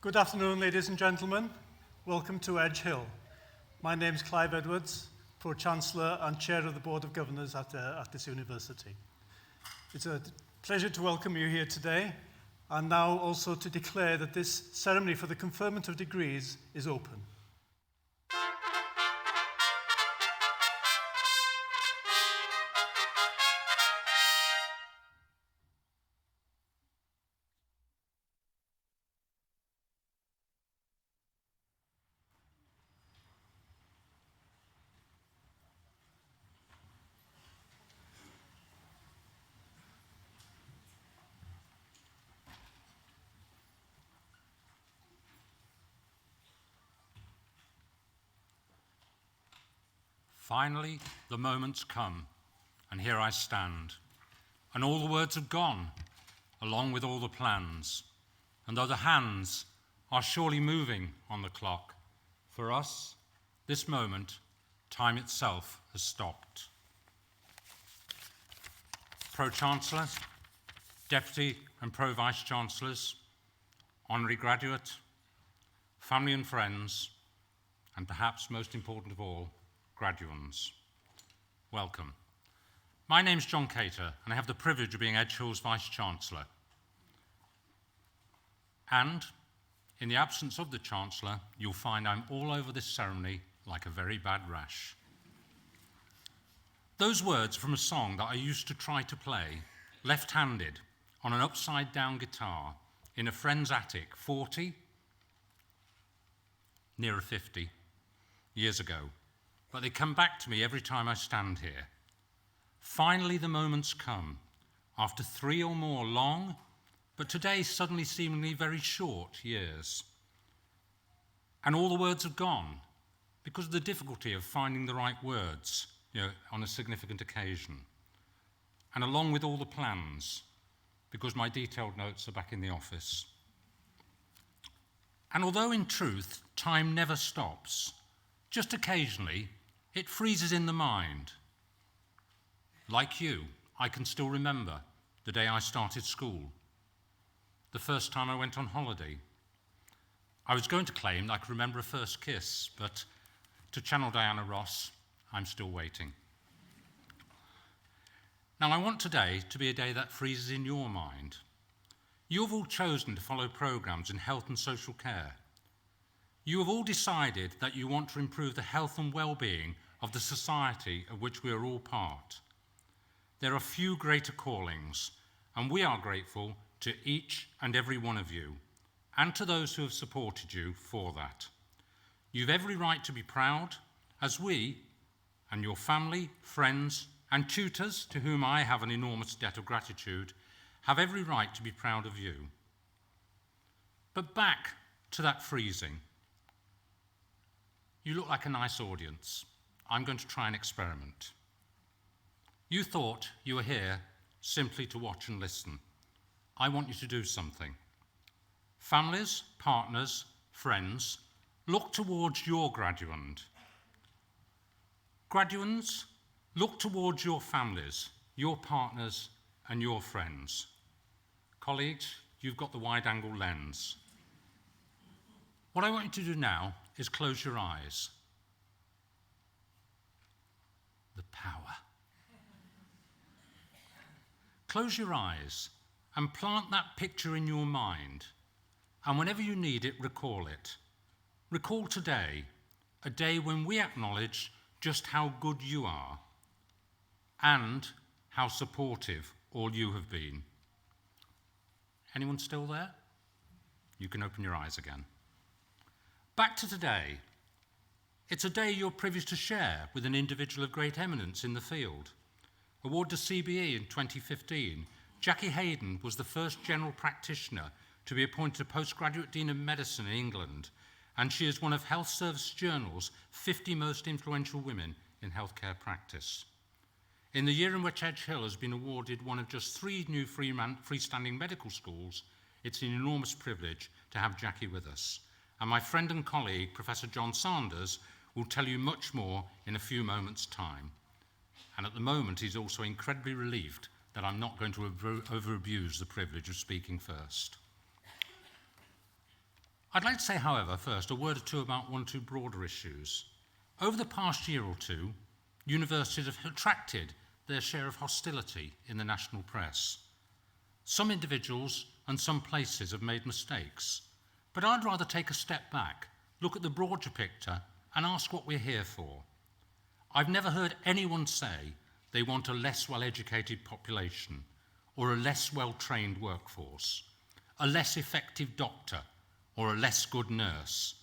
Good afternoon, ladies and gentlemen. Welcome to Edge Hill. My name is Clive Edwards, Pro-Chancellor and Chair of the Board of Governors at this university. It's a pleasure to welcome you here today, and now also to declare that this ceremony for the conferment of degrees is open. Finally, the moment's come, and here I stand. And all the words have gone, along with all the plans. And though the hands are surely moving on the clock, for us, this moment, time itself has stopped. Pro-Chancellor, Deputy and Pro-Vice-Chancellors, Honorary Graduate, family and friends, and perhaps most important of all, graduands. Welcome. My name's John Cater, and I have the privilege of being Edge Hill's Vice-Chancellor. And, in the absence of the Chancellor, you'll find I'm all over this ceremony like a very bad rash. Those words from a song that I used to try to play, left-handed, on an upside-down guitar, in a friend's attic 40, nearer 50, years ago. But they come back to me every time I stand here. Finally, the moment's come, after 3 or more long, but today suddenly seemingly very short years. And all the words have gone, because of the difficulty of finding the right words, on a significant occasion. And along with all the plans, because my detailed notes are back in the office. And although in truth, time never stops, just occasionally, it freezes in the mind. Like you, I can still remember the day I started school, the first time I went on holiday. I was going to claim that I could remember a first kiss, but to channel Diana Ross, I'm still waiting. Now, I want today to be a day that freezes in your mind. You have all chosen to follow programs in health and social care. You have all decided that you want to improve the health and well-being of the society of which we are all part. There are few greater callings, and we are grateful to each and every one of you, and to those who have supported you for that. You've every right to be proud, as we, and your family, friends, and tutors, to whom I have an enormous debt of gratitude, have every right to be proud of you. But back to that freezing. You look like a nice audience. I'm going to try an experiment. You thought you were here simply to watch and listen. I want you to do something. Families, partners, friends, look towards your graduand. Graduands, look towards your families, your partners, and your friends. Colleagues, you've got the wide-angle lens. What I want you to do now is close your eyes. The power. Close your eyes and plant that picture in your mind, and whenever you need it, recall it. Recall today, a day when we acknowledge just how good you are and how supportive all you have been. Anyone still there? You can open your eyes again. Back to today. It's a day you're privileged to share with an individual of great eminence in the field. Awarded to CBE in 2015, Jackie Hayden was the first general practitioner to be appointed a postgraduate dean of medicine in England, and she is one of Health Service Journal's 50 most influential women in healthcare practice. In the year in which Edge Hill has been awarded one of just 3 new freestanding medical schools, it's an enormous privilege to have Jackie with us. And my friend and colleague, Professor John Sanders, will tell you much more in a few moments' time. And at the moment, he's also incredibly relieved that I'm not going to over-abuse the privilege of speaking first. I'd like to say, however, first a word or two about one or two broader issues. Over the past year or two, universities have attracted their share of hostility in the national press. Some individuals and some places have made mistakes, but I'd rather take a step back, look at the broader picture, and ask what we're here for. I've never heard anyone say they want a less well-educated population, or a less well-trained workforce, a less effective doctor, or a less good nurse.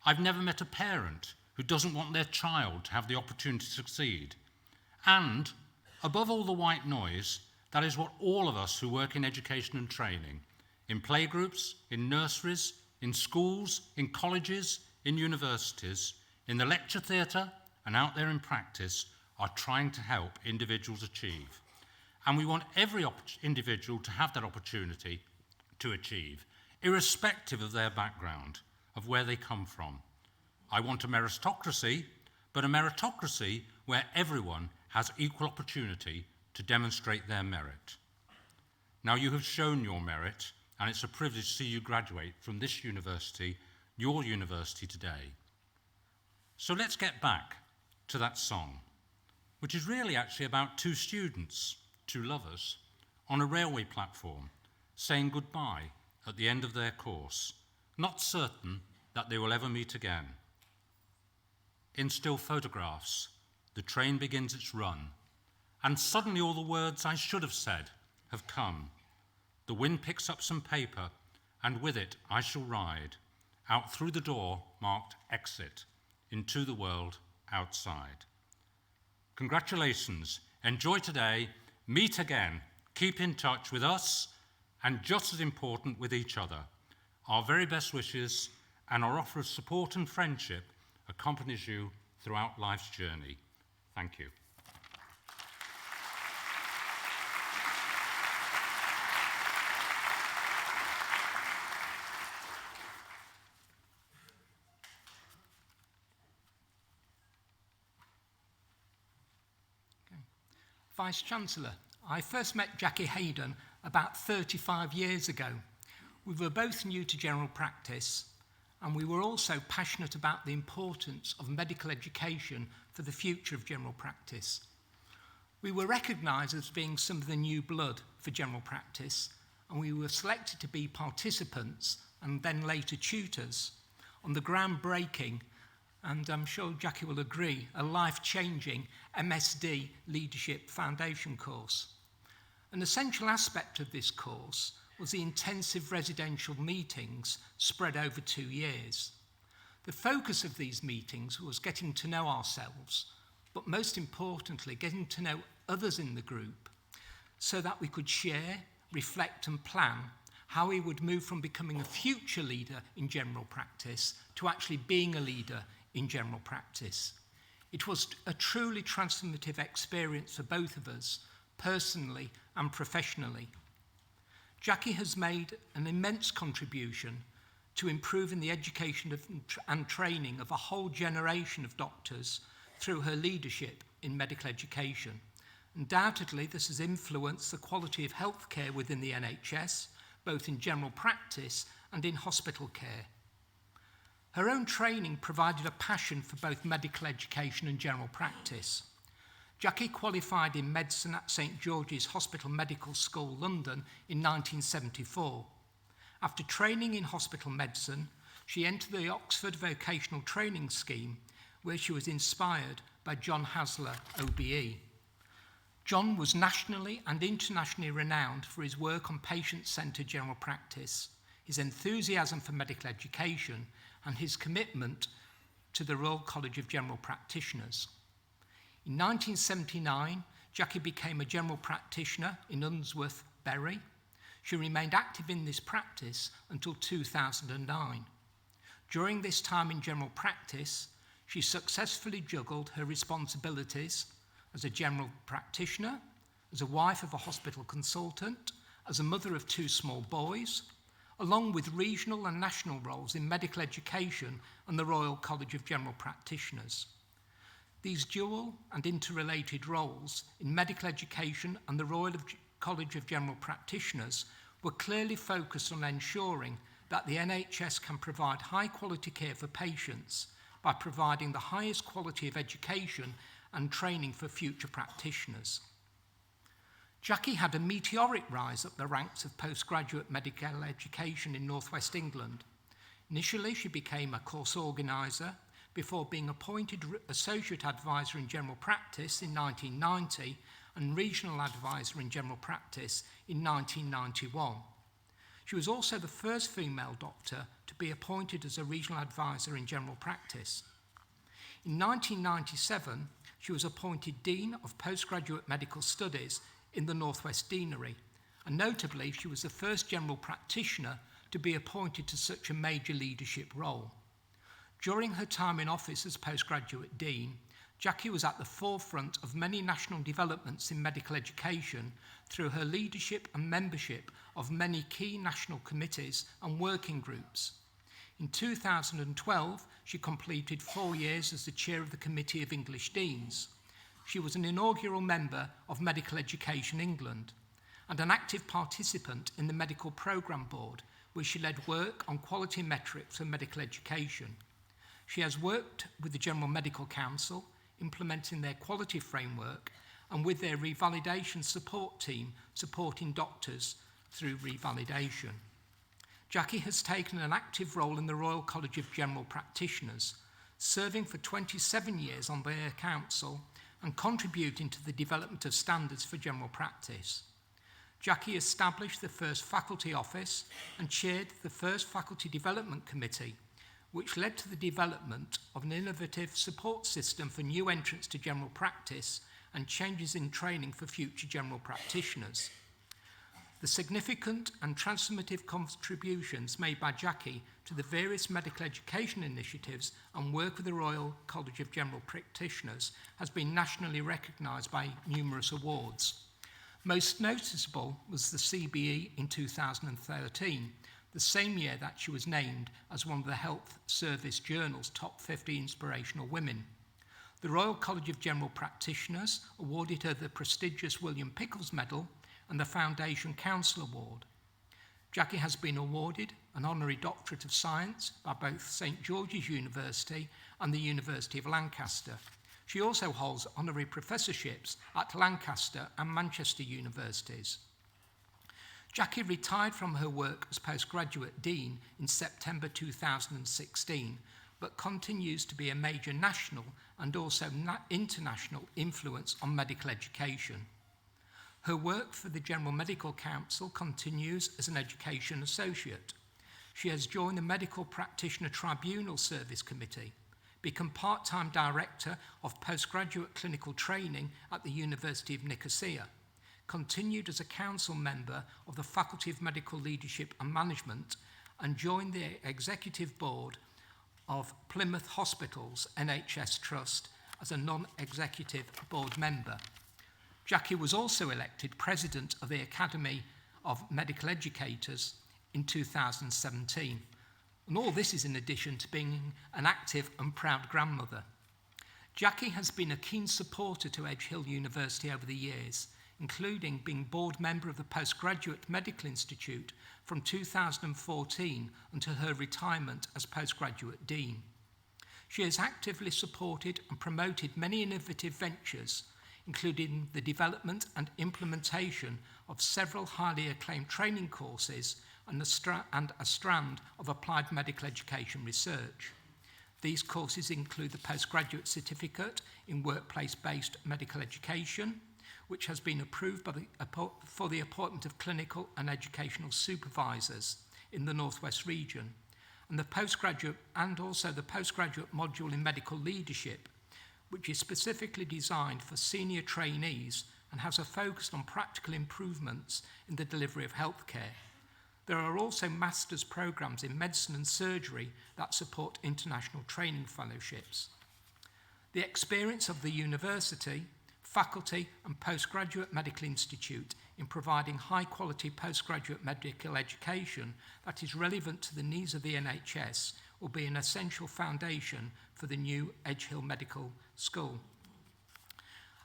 I've never met a parent who doesn't want their child to have the opportunity to succeed. And, above all the white noise, that is what all of us who work in education and training, in playgroups, in nurseries, in schools, in colleges, in universities, in the lecture theatre, and out there in practice, are trying to help individuals achieve. And we want every individual to have that opportunity to achieve, irrespective of their background, of where they come from. I want a meritocracy, but a meritocracy where everyone has equal opportunity to demonstrate their merit. Now, you have shown your merit, and it's a privilege to see you graduate from this university, your university today. So let's get back to that song, which is really actually about two students, two lovers, on a railway platform, saying goodbye at the end of their course, not certain that they will ever meet again. In still photographs, the train begins its run, and suddenly all the words I should have said have come. The wind picks up some paper, and with it I shall ride out through the door marked exit into the world outside. Congratulations, enjoy today, meet again, keep in touch with us, and just as important with each other. Our very best wishes and our offer of support and friendship accompanies you throughout life's journey. Thank you. Vice-Chancellor, I first met Jackie Hayden about 35 years ago. We were both new to general practice, and we were also passionate about the importance of medical education for the future of general practice. We were recognised as being some of the new blood for general practice, and we were selected to be participants and then later tutors on the groundbreaking, and I'm sure Jackie will agree, a life-changing MSD Leadership Foundation course. An essential aspect of this course was the intensive residential meetings spread over 2 years. The focus of these meetings was getting to know ourselves, but most importantly, getting to know others in the group so that we could share, reflect and plan how we would move from becoming a future leader in general practice to actually being a leader in general practice. It was a truly transformative experience for both of us, personally and professionally. Jackie has made an immense contribution to improving the education and training of a whole generation of doctors through her leadership in medical education. Undoubtedly, this has influenced the quality of healthcare within the NHS, both in general practice and in hospital care. Her own training provided a passion for both medical education and general practice. Jackie qualified in medicine at St George's Hospital Medical School, London in 1974. After training in hospital medicine, she entered the Oxford Vocational Training Scheme, where she was inspired by John Hasler, OBE. John was nationally and internationally renowned for his work on patient-centred general practice, his enthusiasm for medical education, and his commitment to the Royal College of General Practitioners. In 1979, Jackie became a general practitioner in Unsworth, Bury. She remained active in this practice until 2009. During this time in general practice, she successfully juggled her responsibilities as a general practitioner, as a wife of a hospital consultant, as a mother of 2 small boys, along with regional and national roles in medical education and the Royal College of General Practitioners. These dual and interrelated roles in medical education and the Royal College of General Practitioners were clearly focused on ensuring that the NHS can provide high quality care for patients by providing the highest quality of education and training for future practitioners. Jackie had a meteoric rise up the ranks of postgraduate medical education in North West England. Initially, she became a course organiser before being appointed Associate Advisor in General Practice in 1990 and Regional Advisor in General Practice in 1991. She was also the first female doctor to be appointed as a Regional Advisor in General Practice. In 1997, she was appointed Dean of Postgraduate Medical Studies in the North West Deanery, and notably she was the first general practitioner to be appointed to such a major leadership role. During her time in office as Postgraduate Dean, Jackie was at the forefront of many national developments in medical education through her leadership and membership of many key national committees and working groups. In 2012, she completed 4 years as the chair of the Committee of English Deans. She was an inaugural member of Medical Education England and an active participant in the Medical Programme Board, where she led work on quality metrics for medical education. She has worked with the General Medical Council, implementing their quality framework, and with their revalidation support team, supporting doctors through revalidation. Jackie has taken an active role in the Royal College of General Practitioners, serving for 27 years on their council and contributing to the development of standards for general practice. Jackie established the first faculty office and chaired the first faculty development committee, which led to the development of an innovative support system for new entrants to general practice and changes in training for future general practitioners. The significant and transformative contributions made by Jackie to the various medical education initiatives and work with the Royal College of General Practitioners has been nationally recognised by numerous awards. Most noticeable was the CBE in 2013, the same year that she was named as one of the Health Service Journal's top 50 inspirational women. The Royal College of General Practitioners awarded her the prestigious William Pickles Medal and the Foundation Council Award. Jackie has been awarded an honorary Doctorate of Science by both St George's University and the University of Lancaster. She also holds honorary professorships at Lancaster and Manchester universities. Jackie retired from her work as postgraduate dean in September 2016, but continues to be a major national and also international influence on medical education. Her work for the General Medical Council continues as an education associate. She has joined the Medical Practitioner Tribunal Service Committee, become part-time director of postgraduate clinical training at the University of Nicosia, continued as a council member of the Faculty of Medical Leadership and Management, and joined the executive board of Plymouth Hospitals NHS Trust as a non-executive board member. Jackie was also elected president of the Academy of Medical Educators in 2017. And all this is in addition to being an active and proud grandmother. Jackie has been a keen supporter to Edge Hill University over the years, including being board member of the Postgraduate Medical Institute from 2014 until her retirement as postgraduate dean. She has actively supported and promoted many innovative ventures, including the development and implementation of several highly acclaimed training courses and a strand of applied medical education research. These courses include the Postgraduate Certificate in Workplace-Based Medical Education, which has been approved for the appointment of clinical and educational supervisors in the North West region, and the postgraduate module in medical leadership, which is specifically designed for senior trainees and has a focus on practical improvements in the delivery of healthcare. There are also master's programs in medicine and surgery that support international training fellowships. The experience of the university, faculty and postgraduate medical institute in providing high-quality postgraduate medical education that is relevant to the needs of the NHS will be an essential foundation for the new Edge Hill Medical School.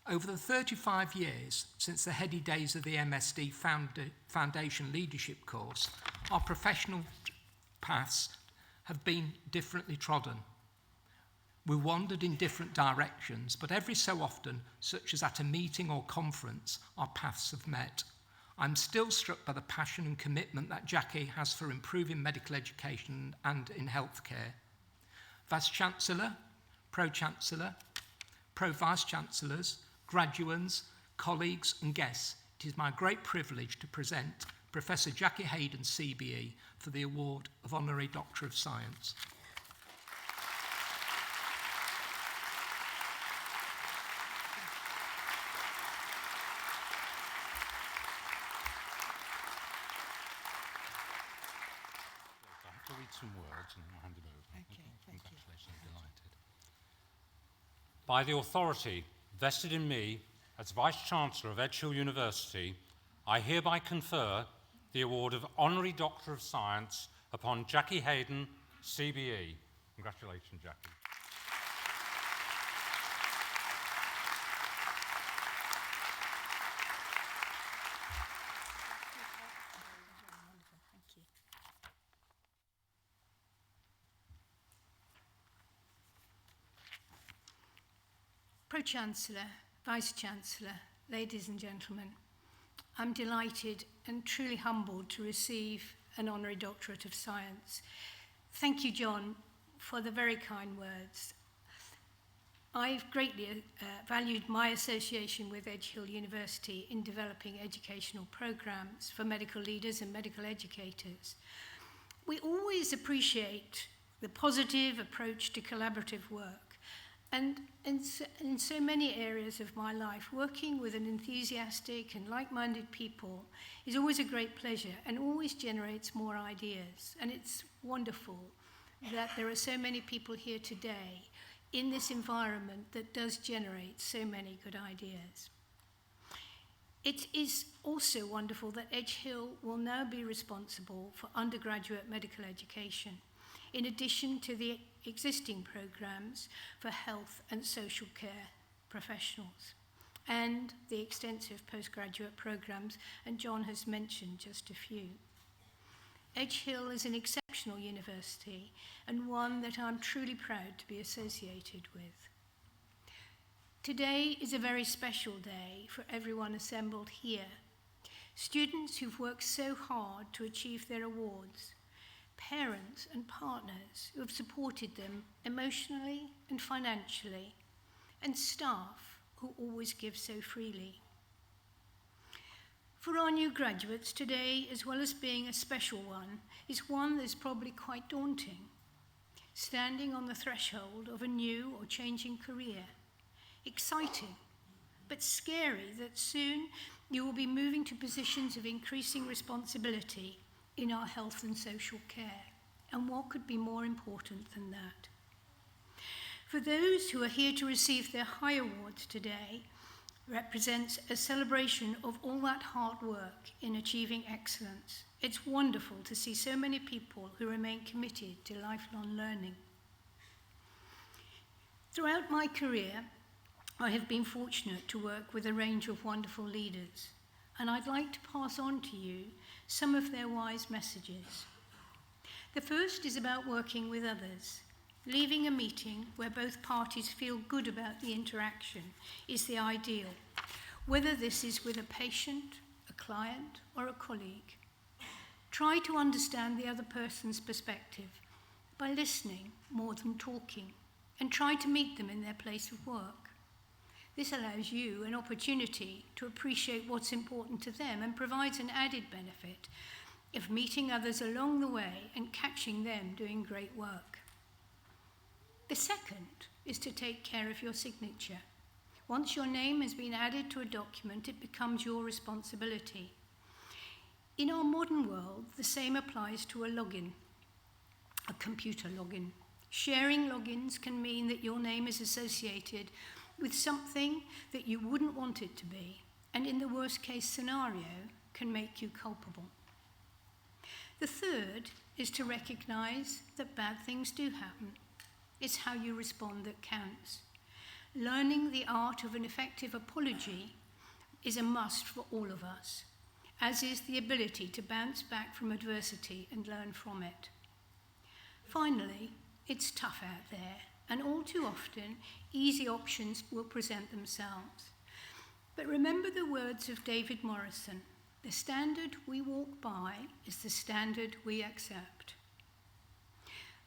Over the 35 years since the heady days of the MSD Foundation Leadership course, our professional paths have been differently trodden. We wandered in different directions, but every so often, such as at a meeting or conference, our paths have met. I'm still struck by the passion and commitment that Jackie has for improving medical education and in healthcare. Vice-Chancellor, Pro-Chancellor, Pro-Vice-Chancellors, graduands, colleagues and guests, it is my great privilege to present Professor Jackie Hayden, CBE, for the award of Honorary Doctor of Science. I have to read some words and I'll hand it over. Okay, thank you. Congratulations, delighted. By the authority vested in me as Vice-Chancellor of Edge Hill University, I hereby confer the award of Honorary Doctor of Science upon Jackie Hayden, CBE. Congratulations, Jackie. Thank you. Pro-Chancellor, Vice-Chancellor, ladies and gentlemen, I'm delighted and truly humbled to receive an Honorary Doctorate of Science. Thank you, John, for the very kind words. I've greatly valued my association with Edge Hill University in developing educational programs for medical leaders and medical educators. We always appreciate the positive approach to collaborative work. And in so many areas of my life, working with an enthusiastic and like-minded people is always a great pleasure and always generates more ideas. And it's wonderful that there are so many people here today in this environment that does generate so many good ideas. It is also wonderful that Edge Hill will now be responsible for undergraduate medical education, in addition to the existing programs for health and social care professionals, and the extensive postgraduate programs, and John has mentioned just a few. Edge Hill is an exceptional university and one that I'm truly proud to be associated with. Today is a very special day for everyone assembled here. Students who've worked so hard to achieve their awards, parents and partners who have supported them emotionally and financially, and staff who always give so freely. For our new graduates, today, as well as being a special one, is one that's probably quite daunting. Standing on the threshold of a new or changing career. Exciting, but scary that soon you will be moving to positions of increasing responsibility in our health and social care. And what could be more important than that? For those who are here to receive their high awards today, represents a celebration of all that hard work in achieving excellence. It's wonderful to see so many people who remain committed to lifelong learning. Throughout my career, I have been fortunate to work with a range of wonderful leaders, and I'd like to pass on to you some of their wise messages. The first is about working with others. Leaving a meeting where both parties feel good about the interaction is the ideal, whether this is with a patient, a client, or a colleague. Try to understand the other person's perspective by listening more than talking, and try to meet them in their place of work. This allows you an opportunity to appreciate what's important to them and provides an added benefit of meeting others along the way and catching them doing great work. The second is to take care of your signature. Once your name has been added to a document, it becomes your responsibility. In our modern world, the same applies to a login, a computer login. Sharing logins can mean that your name is associated with something that you wouldn't want it to be, and in the worst case scenario, can make you culpable. The third is to recognize that bad things do happen. It's how you respond that counts. Learning the art of an effective apology is a must for all of us, as is the ability to bounce back from adversity and learn from it. Finally, it's tough out there, and all too often, easy options will present themselves. But remember the words of David Morrison, "The standard we walk by is the standard we accept."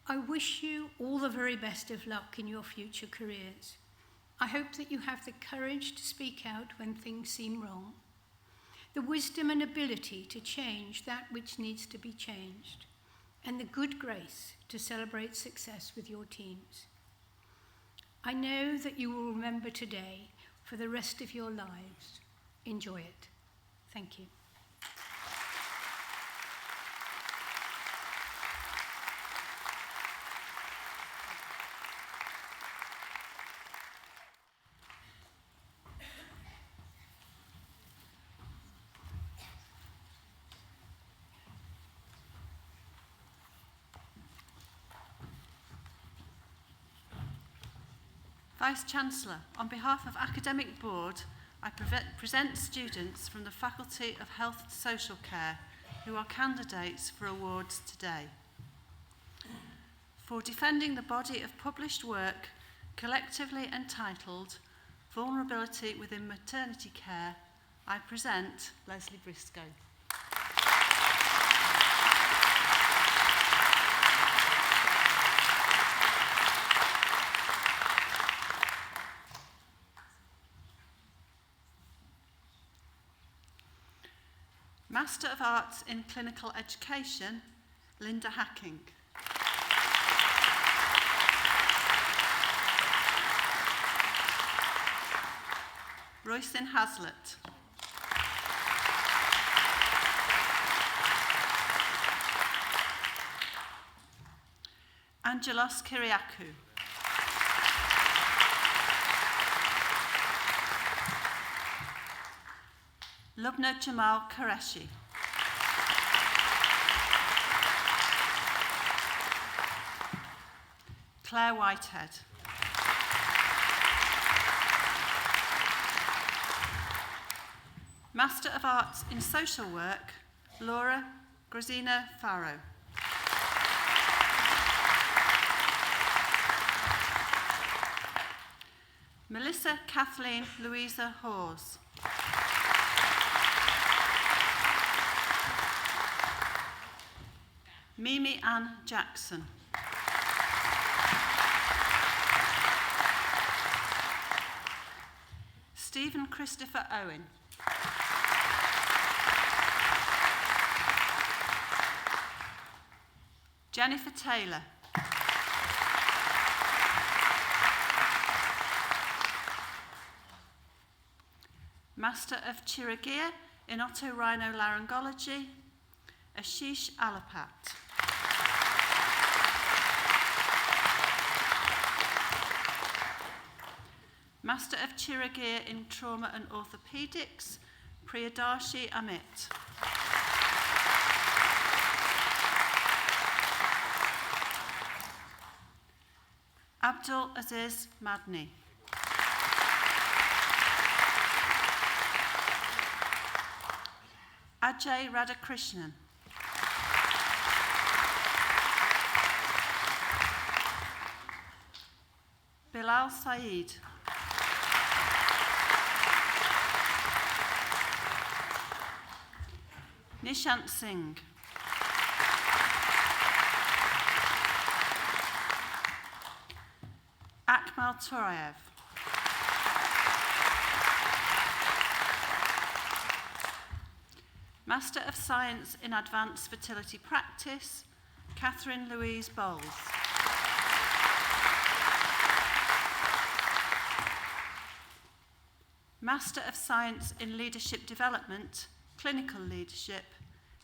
I wish you all the very best of luck in your future careers. I hope that you have the courage to speak out when things seem wrong, the wisdom and ability to change that which needs to be changed, and the good grace to celebrate success with your teams. I know that you will remember today for the rest of your lives. Enjoy it. Thank you. Vice-Chancellor, on behalf of Academic Board, I present students from the Faculty of Health and Social Care who are candidates for awards today. For defending the body of published work collectively entitled Vulnerability Within Maternity Care, I present Leslie Briscoe. Master of Arts in Clinical Education, Linda Hacking. Roisin Hazlitt. Angelos Kyriakou. Lubna Jamal Qureshi. Claire Whitehead. Master of Arts in Social Work, Laura Grazina Faro. Melissa Kathleen Louisa Hawes. Mimi Ann Jackson. Stephen Christopher Owen. Jennifer Taylor. Master of Chirurgia in Otorhinolaryngology, Ashish Alapat. Master of Chirurgia in Trauma and Orthopedics, Priyadarshi Amit. Abdul Aziz Madni. Ajay Radhakrishnan. Bilal Saeed. Nishant Singh. Akmal Torayev. Master of Science in Advanced Fertility Practice, Catherine Louise Bowles. Master of Science in Leadership Development, Clinical Leadership,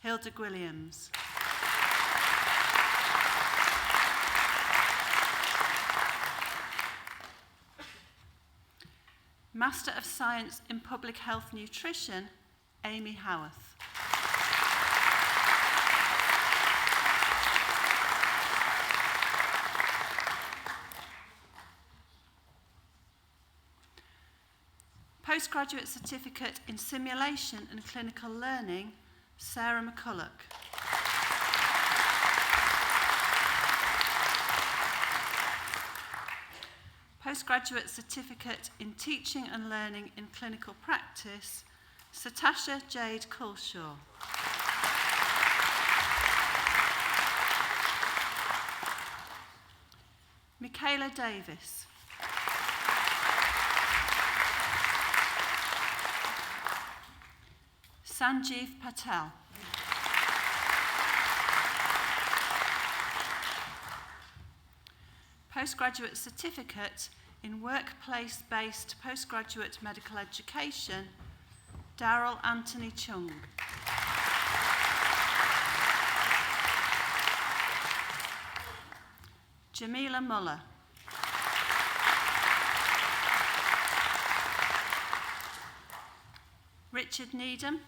Hilda Williams. Master of Science in Public Health Nutrition, Amy Howarth. Postgraduate Certificate in Simulation and Clinical Learning, Sarah McCulloch. Postgraduate Certificate in Teaching and Learning in Clinical Practice, Satasha Jade Culshaw. Michaela Davis. Sanjeev Patel. Postgraduate Certificate in Workplace-Based Postgraduate Medical Education, Daryl Anthony Chung. Jamila Muller. Richard Needham.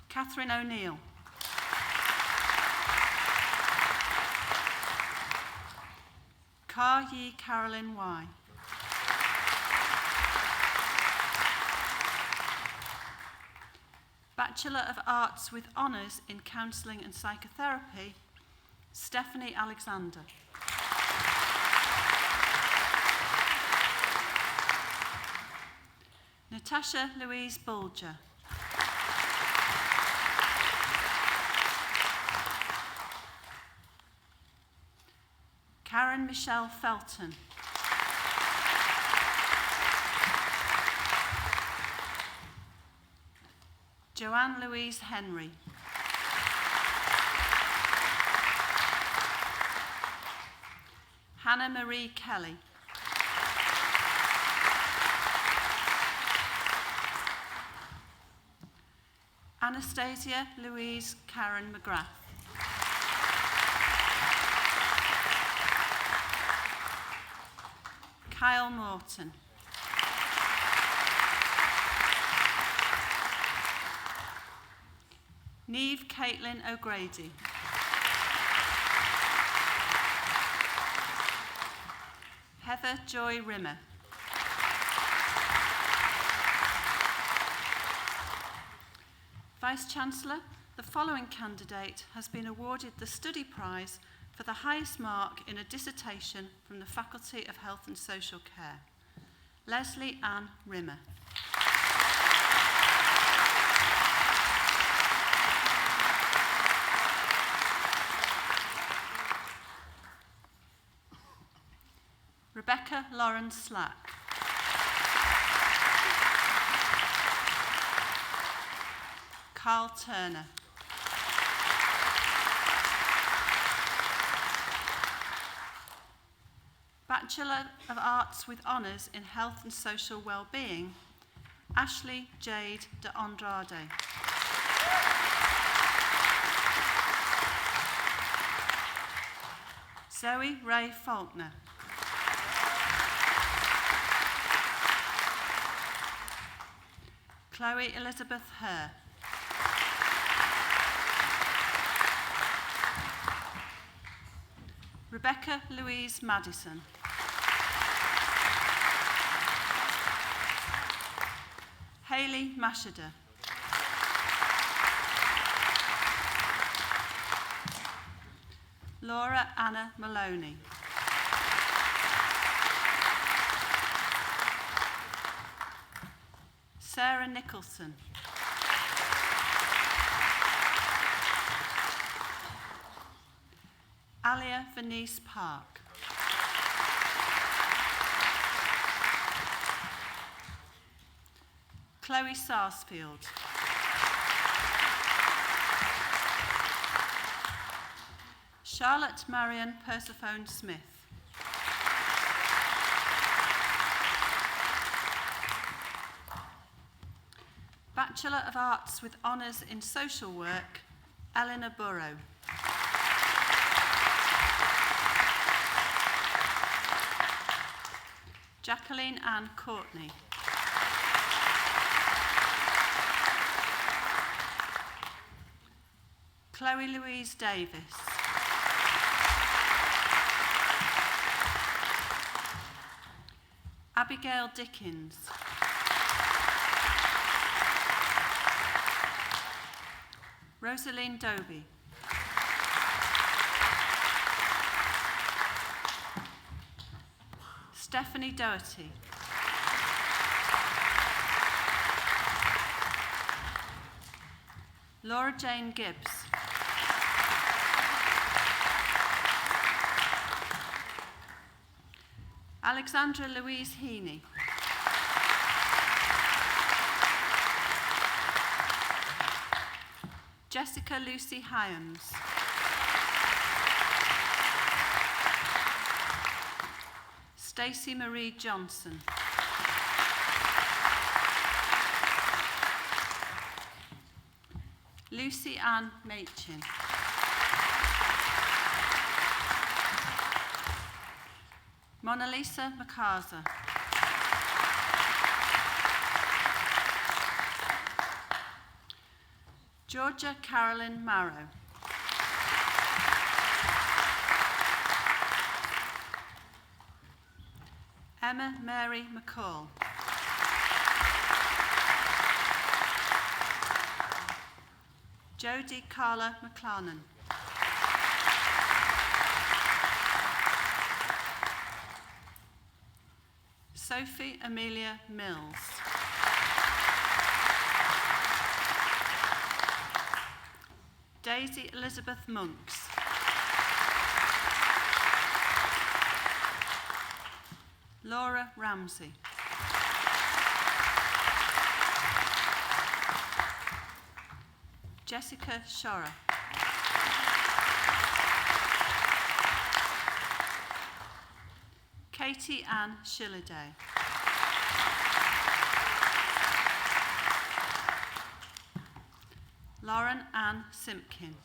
Catherine O'Neill. Kar Yi Carolyn Y. Bachelor of Arts with Honours in Counselling and Psychotherapy, Stephanie Alexander. Natasha Louise Bulger. Karen Michelle Felton. Joanne Louise Henry. Hannah Marie Kelly. Anastasia Louise Karen McGrath. Kyle Morton. Neve Caitlin O'Grady. Heather Joy Rimmer. Vice-Chancellor, the following candidate has been awarded the study prize for the highest mark in a dissertation from the Faculty of Health and Social Care. Leslie Ann Rimmer. Rebecca Lauren Slack. Carl Turner. Bachelor of Arts with Honours in Health and Social Wellbeing, Ashley Jade de Andrade. Zoe Ray Faulkner. Chloe Elizabeth Herr. Rebecca Louise Madison. Hayley Mashada. Laura Anna Maloney. Sarah Nicholson. Alia Venice Park. Chloe Sarsfield. Charlotte Marion Persephone Smith. Bachelor of Arts with Honours in Social Work, Eleanor Burrow. Jacqueline Ann Courtney. Chloe Louise Davis. Abigail Dickens. Rosaline Doby. Stephanie Doherty. Laura Jane Gibbs. Alexandra Louise Heaney. Jessica Lucy Hyams. Stacey Marie Johnson. Lucy Ann Machin. Mona Lisa MacArthur. Georgia Carolyn Marrow. Emma Mary McCall. Jodie Carla McLarnon. Sophie Amelia Mills. Daisy Elizabeth Monks. Laura Ramsey. Jessica Shorer. Katie Ann Shilliday. Lauren Ann Simpkin.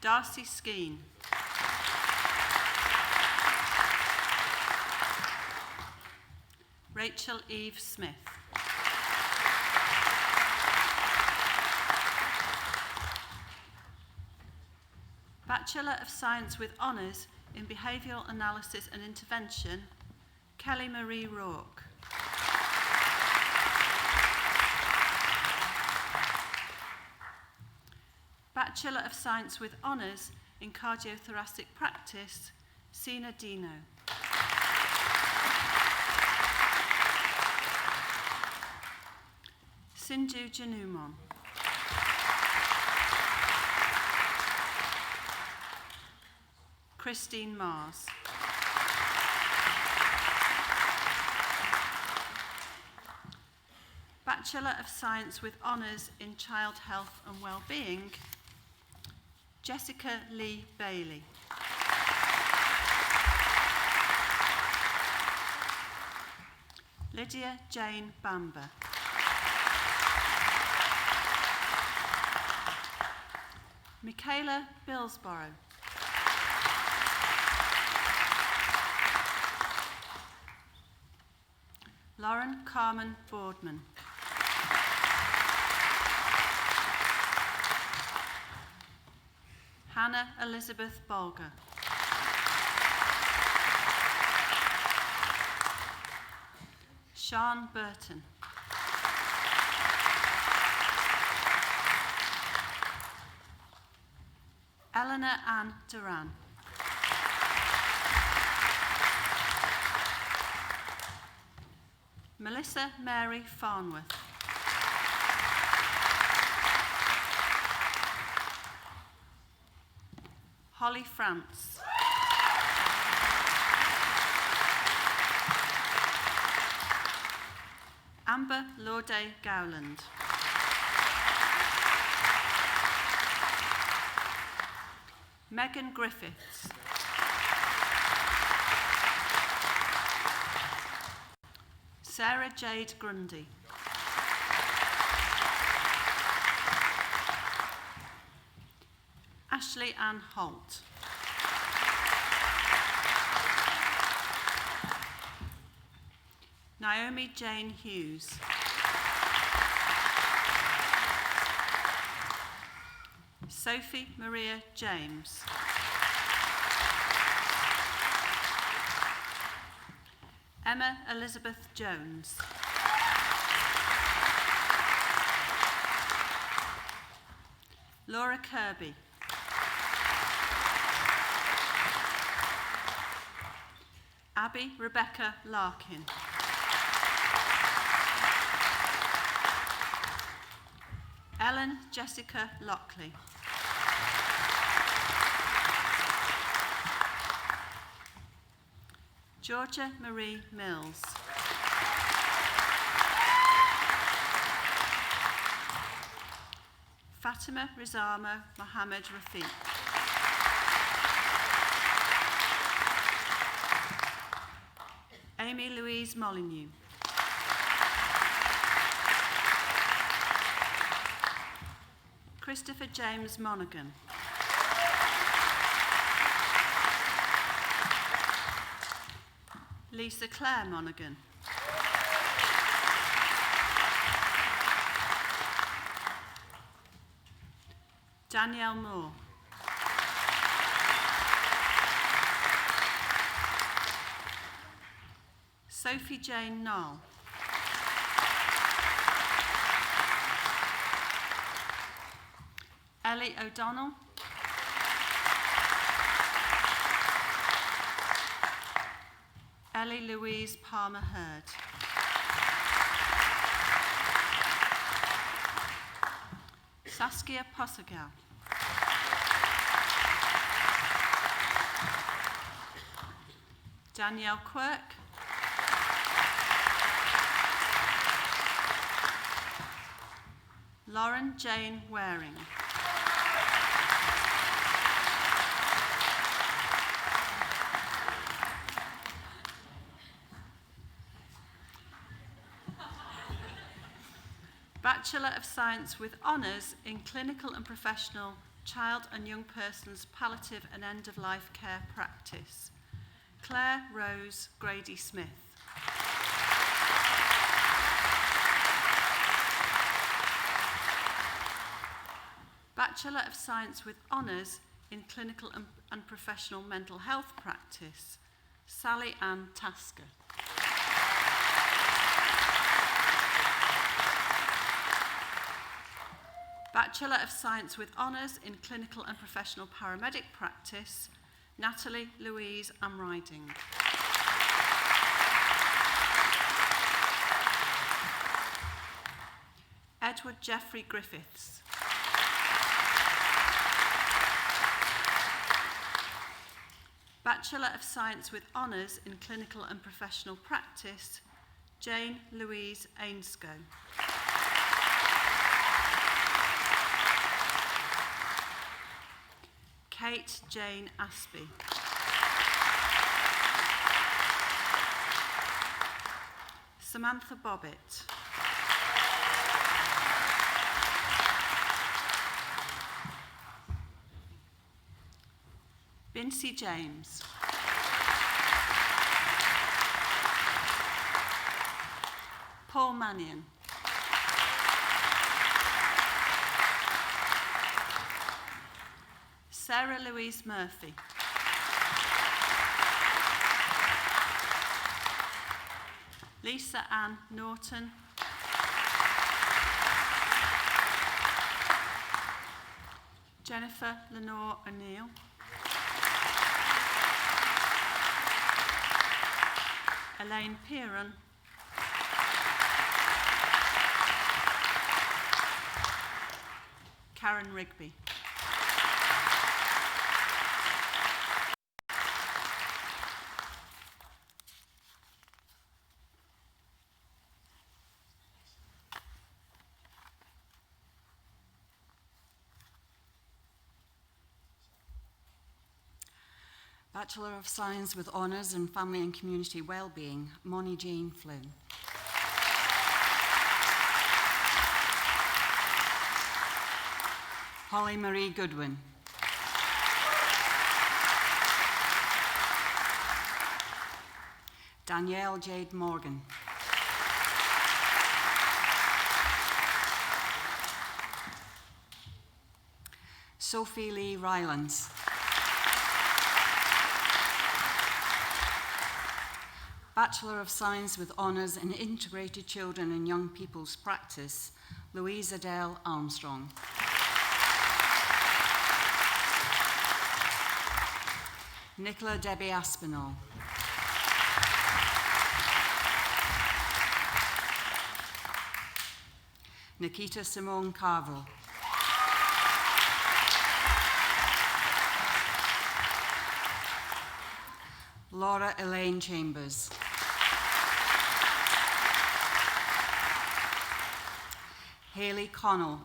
Darcy Skeen. Rachel Eve Smith. Bachelor of Science with Honours in Behavioural Analysis and Intervention, Kelly Marie Rourke. Bachelor of Science with Honours in Cardiothoracic Practice, Sina Dino. Sindhu Janumon. Christine Mars. Bachelor of Science with Honours in Child Health and Wellbeing, Jessica Lee Bailey. Lydia Jane Bamber. Michaela Billsborough. Lauren Carmen Boardman. Hannah Elizabeth Bolger. Sean Burton. Eleanor Ann Duran. Melissa Mary Farnworth. Holly France. Amber Lorde Gowland. Megan Griffiths. Sarah Jade Grundy. Ashley Ann Holt. Naomi Jane Hughes. Sophie Maria James. Emma Elizabeth Jones. Laura Kirby. Abby Rebecca Larkin. Ellen Jessica Lockley. Georgia Marie Mills. Fatima Rizama Mohammed Rafiq. Amy Louise Molyneux. Christopher James Monaghan. Lisa Claire Monaghan. Danielle Moore. Sophie Jane Knoll. Ellie O'Donnell. Ellie Louise Palmer Hurd. Saskia Possegal. Danielle Quirk. Lauren Jane Waring. Bachelor of Science with Honours in Clinical and Professional Child and Young Persons Palliative and End-of-Life Care Practice, Claire Rose Grady Smith. Bachelor of Science with Honours in Clinical and Professional Mental Health Practice, Sally Ann Tasker. Bachelor of Science with Honours in Clinical and Professional Paramedic Practice, Natalie Louise Amriding. Edward Jeffrey Griffiths. Bachelor of Science with Honours in Clinical and Professional Practice, Jane Louise Ainscoe. Kate Jane Aspey. Samantha Bobbitt. Vincy James. Paul Mannion. Sarah Louise Murphy. Lisa Ann Norton. Jennifer Lenore O'Neill. Elaine Peron. Karen Rigby. Bachelor of Science with Honours in Family and Community Wellbeing, Moni Jane Flynn. Holly Marie Goodwin. Danielle Jade Morgan. Sophie Lee Rylands. Bachelor of Science with Honours in Integrated Children and Young People's Practice, Louise Adele Armstrong. Nicola Debbie Aspinall. Nikita Simone Carville, Laura Elaine Chambers, Hayley Connell,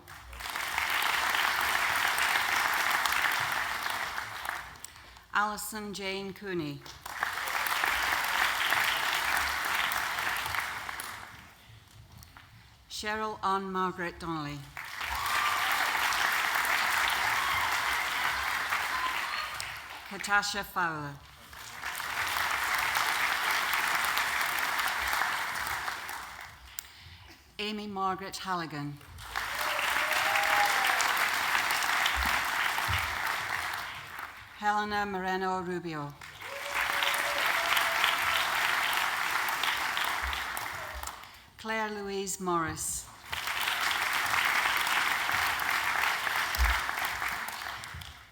Alison Jane Cooney, Cheryl Ann Margaret Donnelly, Katasha Fowler, Amy Margaret Halligan, Helena Moreno Rubio, Claire Louise Morris,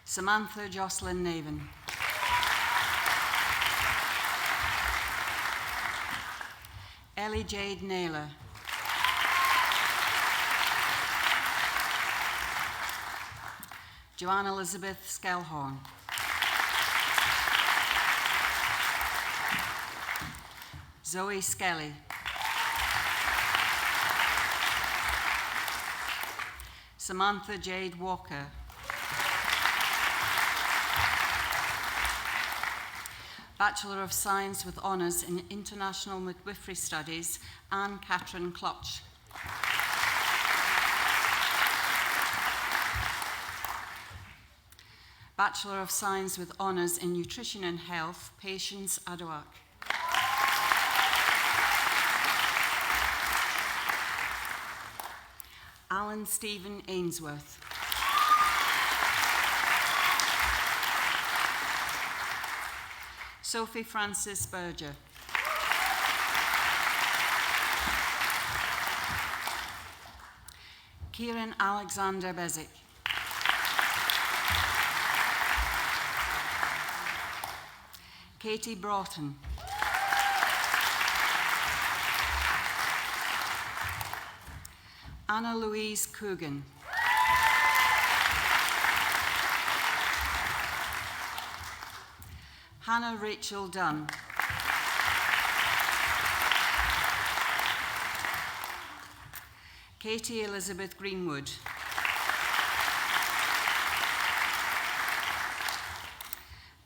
Samantha Jocelyn Naven, Ellie Jade Naylor, Joanne Elizabeth Skellhorn, Zoe Skelly, Samantha Jade Walker, Bachelor of Science with Honours in International Midwifery Studies, Anne Catherine Klotch, Bachelor of Science with Honours in Nutrition and Health, Patience Adouak, Alan Stephen Ainsworth, Sophie Frances Berger, Kieran Alexander Bezic, Katie Broughton, Anna Louise Coogan, Hannah Rachel Dunn, Katie Elizabeth Greenwood,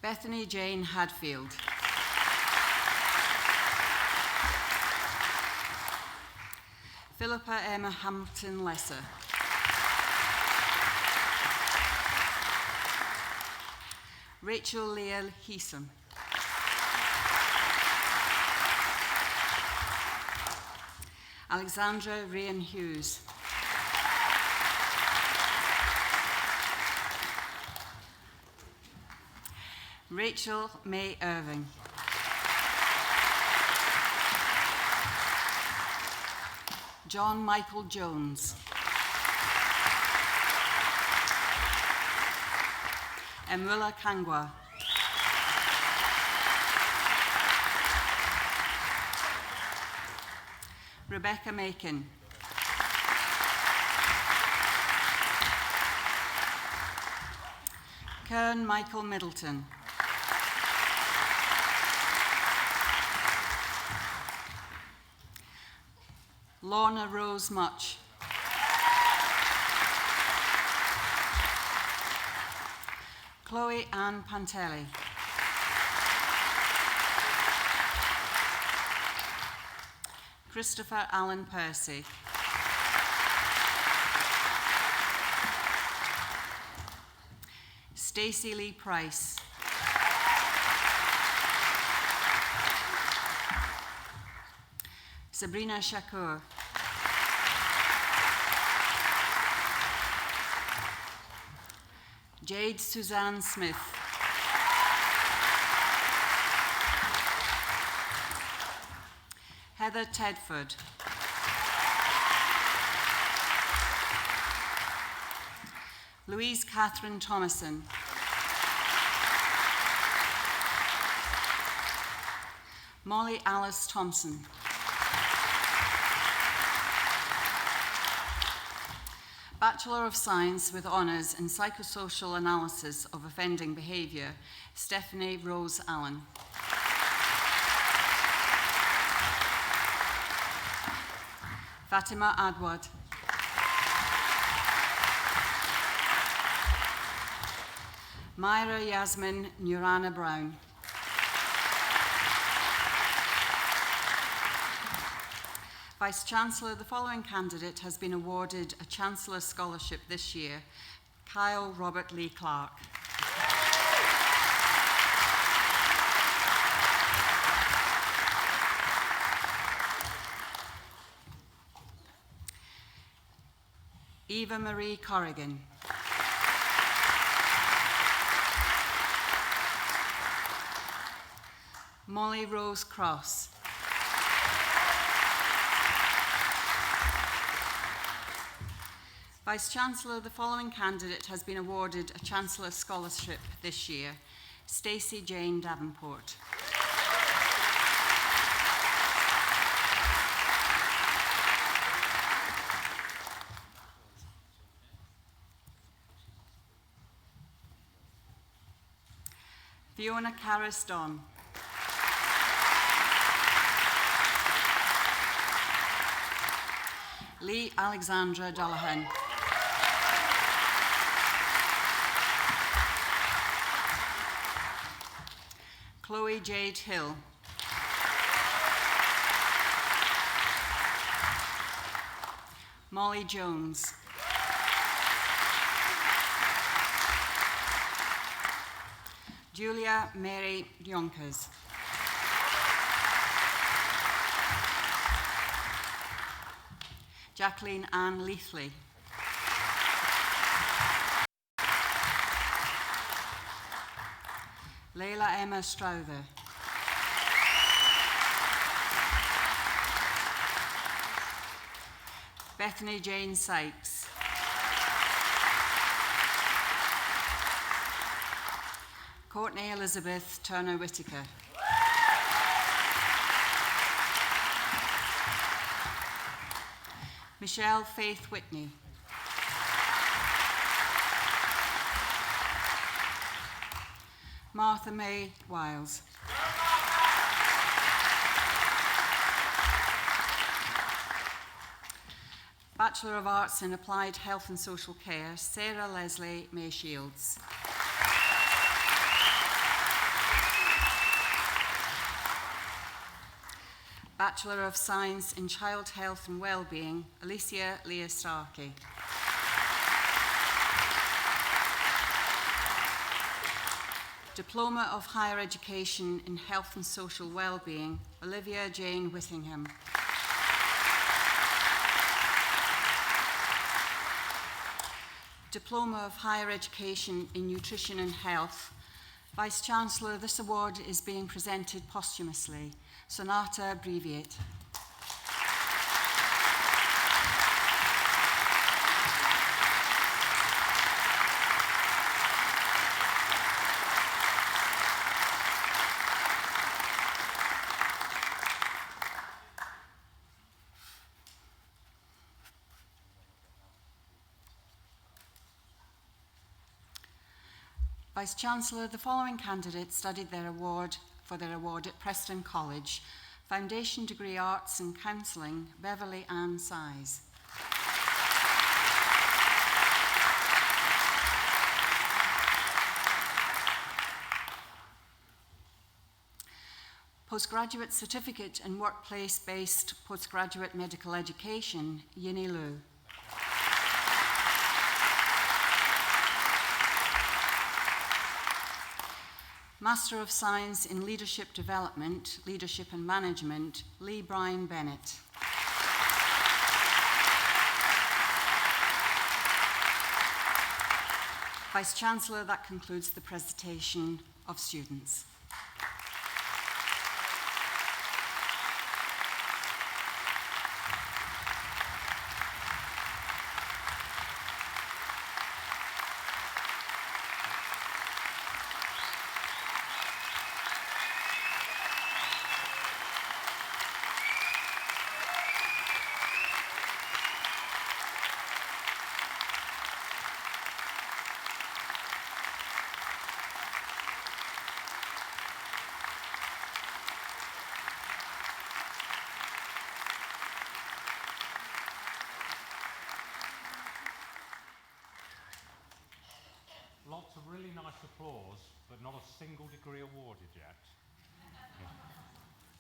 Bethany Jane Hadfield, Philippa Emma Hamilton Lesser, Rachel Leah Heeson, Alexandra Ryan Hughes, Rachel May Irving, John Michael Jones, Emula Kangwa, Rebecca Macon, Kern Michael Middleton, Lorna Rose Much, Chloe Ann Pantelli, Christopher Allen Percy, Stacey Lee Price, Sabrina Shakur, Jade Suzanne Smith, Heather Tedford, Louise Catherine Thomason, Molly Alice Thompson, Bachelor of Science with Honours in Psychosocial Analysis of Offending Behaviour, Stephanie Rose Allen. Fatima Adwad. Myra Yasmin Nurana Brown. Vice-Chancellor, the following candidate has been awarded a Chancellor Scholarship this year: Kyle Robert Lee Clark. Eva Marie Corrigan. Molly Rose Cross. Vice-Chancellor, the following candidate has been awarded a Chancellor Scholarship this year: Stacey Jane Davenport. Fiona Caris Don. Lee Alexandra Dullahan. Chloe Jade Hill. Molly Jones. Julia Mary Yonkers. Jacqueline Ann Leithley. Leila Emma Strother. Bethany Jane Sykes. Courtney Elizabeth Turner Whitaker. Michelle Faith Whitney. Martha May Wiles. Bachelor of Arts in Applied Health and Social Care, Sarah Leslie May Shields. Bachelor of Science in Child Health and Wellbeing, Alicia Leah Starkey. Diploma of Higher Education in Health and Social Wellbeing, Olivia Jane Whittingham. Diploma of Higher Education in Nutrition and Health. Vice-Chancellor, this award is being presented posthumously. Sonata Breviate. Vice-Chancellor, the following candidates studied for their award at Preston College: Foundation Degree Arts in Counselling, Beverly Ann Size. Postgraduate Certificate in Workplace-Based Postgraduate Medical Education, Yini Liu. Master of Science in Leadership Development, Leadership and Management, Lee Bryan Bennett. Vice-Chancellor, that concludes the presentation of students. really nice applause, but not a single degree awarded yet.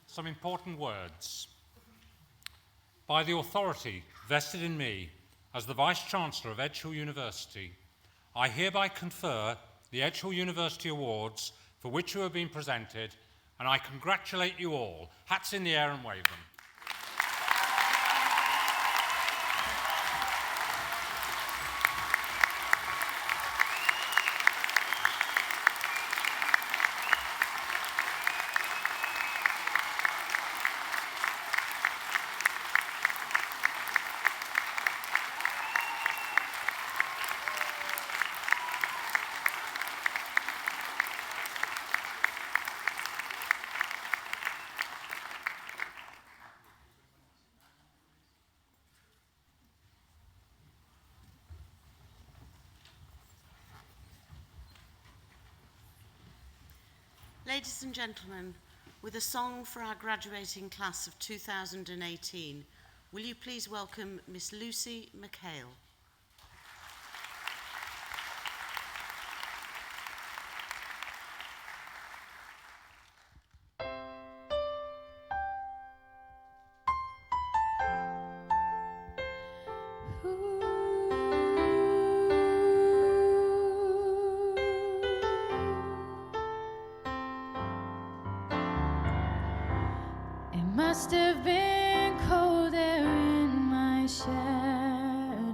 Some important words. By the authority vested in me as the Vice-Chancellor of Edge Hill University, I hereby confer the Edge Hill University Awards for which you have been presented, and I congratulate you all. Hats in the air and wave them. Ladies and gentlemen, with a song for our graduating class of 2018, will you please welcome Miss Lucy McHale. Must have been cold there in my shadow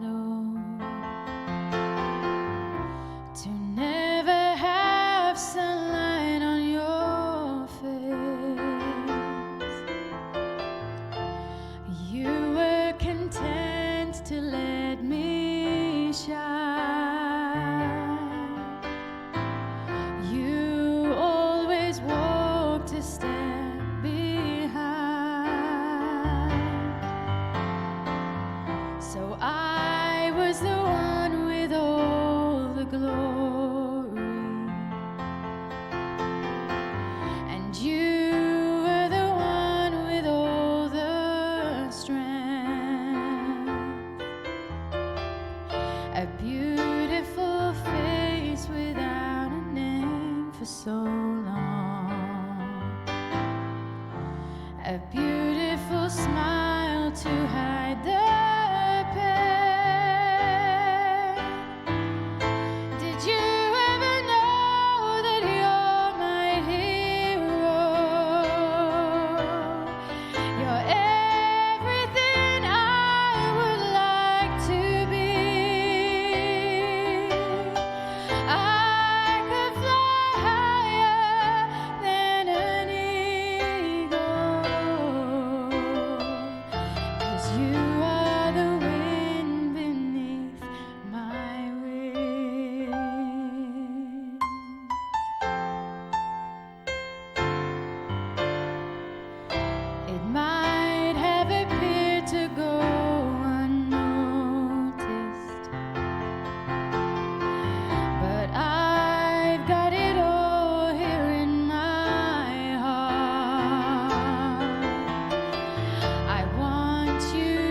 to never have sunlight on your face. You were content to let me shine. You always walked a step glory, and you were the one with all the strength, a beautiful face without a name for so long, a beautiful smile to hide the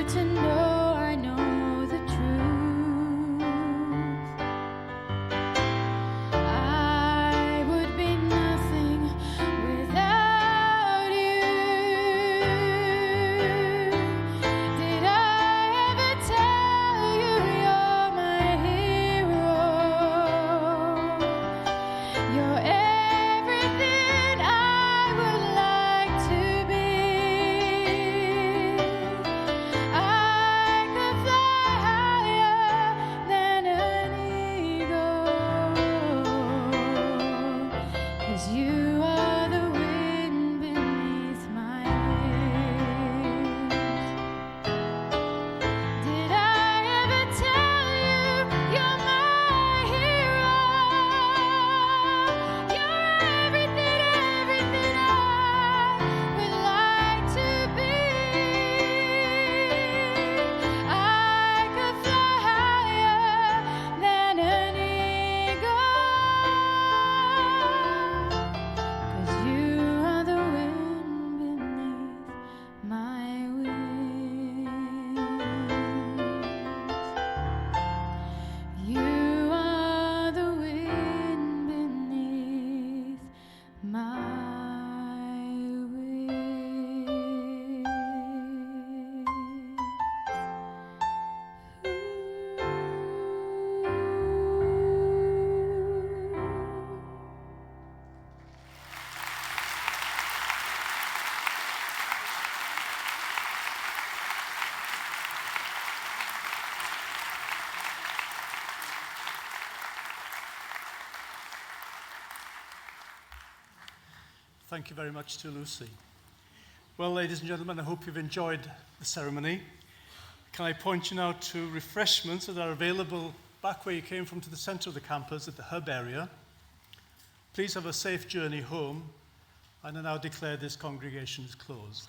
to Thank you very much to Lucy. Well, ladies and gentlemen, I hope you've enjoyed the ceremony. Can I point you now to refreshments that are available back where you came from to the centre of the campus at the hub area. Please have a safe journey home, and I now declare this congregation is closed.